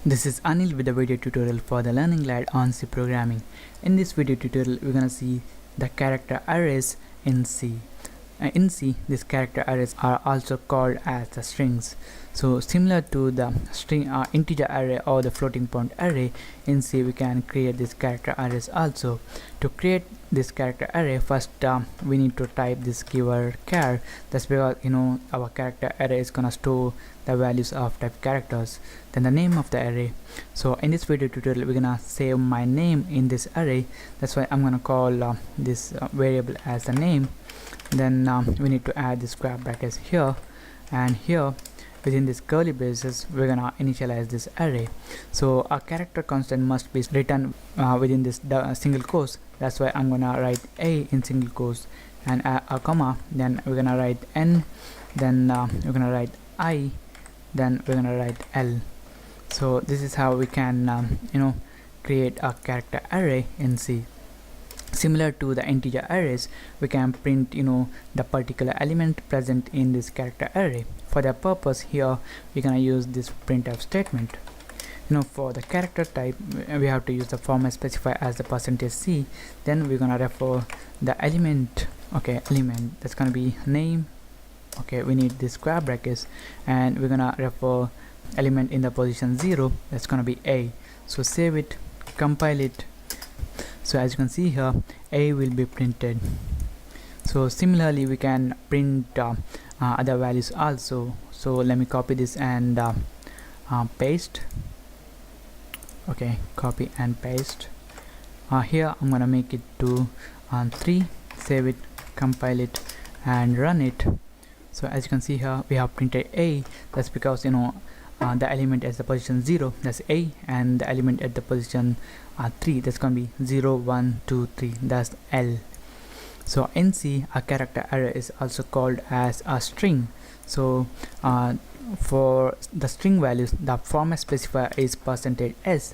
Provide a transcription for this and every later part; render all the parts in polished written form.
This is Anil with a video tutorial for the Learning Lad on C programming. In this video tutorial, we're gonna see the character arrays in C. In C, these character arrays are also called as the strings. So similar to the string integer array or the floating point array, in C we can create these character arrays also. To create this character array, first we need to type this keyword char. That's because our character array is gonna store the values of type characters. Then the name of the array. So in this video tutorial, we're gonna save my name in this array. That's why I'm gonna call this variable as the name. Then we need to add the square brackets here, and here within this curly braces we're gonna initialize this array. So a character constant must be written within this single quotes. That's why I'm gonna write a in single quotes and a comma. Then we're gonna write n, then we're gonna write I, then we're gonna write l. So this is how we can create a character array in C. Similar to the integer arrays, we can print the particular element present in this character array. For that purpose, here we're gonna use this printf statement. For the character type, we have to use the format specifier as the %c. Then we're gonna refer the element. Element that's gonna be name. We need this square brackets, and we're gonna refer element in the position 0. That's gonna be a. So save it, compile it. So as you can see here, a will be printed. So similarly we can print other values also. So let me copy this and paste. Copy and paste. Here I'm gonna make it to 3. Save it, compile it and run it. So as you can see here, we have printed a. That's because the element at the position 0, that's a, and the element at the position 3, that's gonna be 0 1 2 3, that's l. So in C, a character array is also called as a string. So for the string values, the format specifier is %s.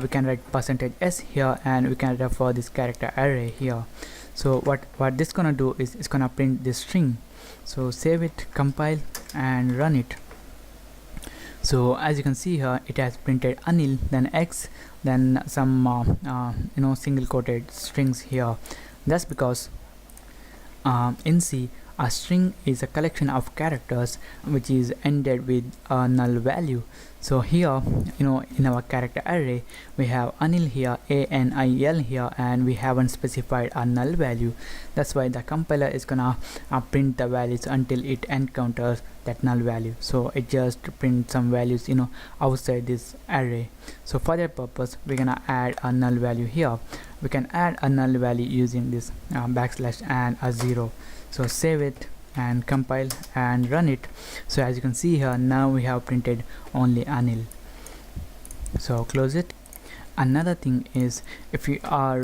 We can write %s here, and we can refer this character array here. So what this gonna do is it's gonna print this string. So save it, compile and run it. So as you can see here, it has printed Anil, then X, then some single quoted strings here. That's because in C, a string is a collection of characters which is ended with a null value. So here in our character array we have Anil here, ANIL here, and we haven't specified a null value. That's why the compiler is gonna print the values until it encounters that null value. So it just prints some values outside this array. So for that purpose we're gonna add a null value here. We can add a null value using this backslash and a 0. So save it and compile and run it. So as you can see here, now we have printed only Anil. So close it. Another thing is, if you are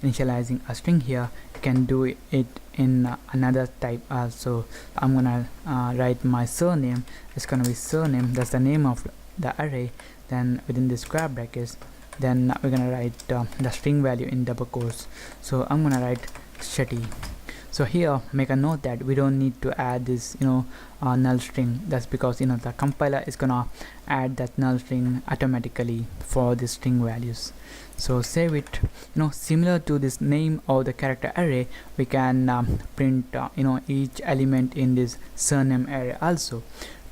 initializing a string here, you can do it in another type also. I'm gonna write my surname. It's gonna be surname, that's the name of the array. Then within the square brackets, then we're gonna write the string value in double quotes. So I'm gonna write Shetty. So here make a note that we don't need to add this null string. That's because the compiler is gonna add that null string automatically for the string values. So save it. Similar to this name of the character array, we can print each element in this surname array also.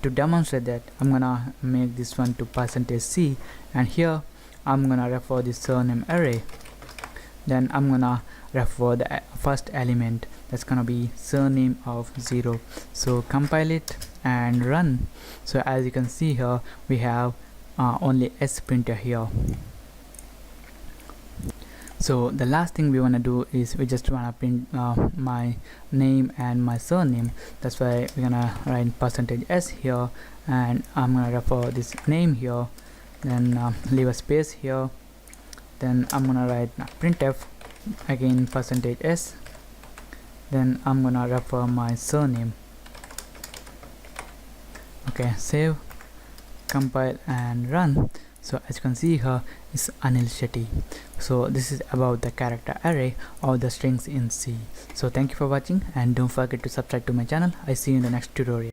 To demonstrate that, I'm gonna make this one to %c, and here I'm gonna refer the surname array. Then I'm gonna refer the first element, that's gonna be surname of 0. So compile it and run. So as you can see here, we have only S printer here. So the last thing we want to do is we just want to print my name and my surname. That's why we're gonna write %s here, and I'm gonna refer this name here, then leave a space here, then I'm gonna write printf again %s, then I'm gonna refer my surname. Save, compile and run. So as you can see here, is Anil Shetty. So this is about the character array or the strings in C. So thank you for watching, and don't forget to subscribe to my channel. I see you in the next tutorial.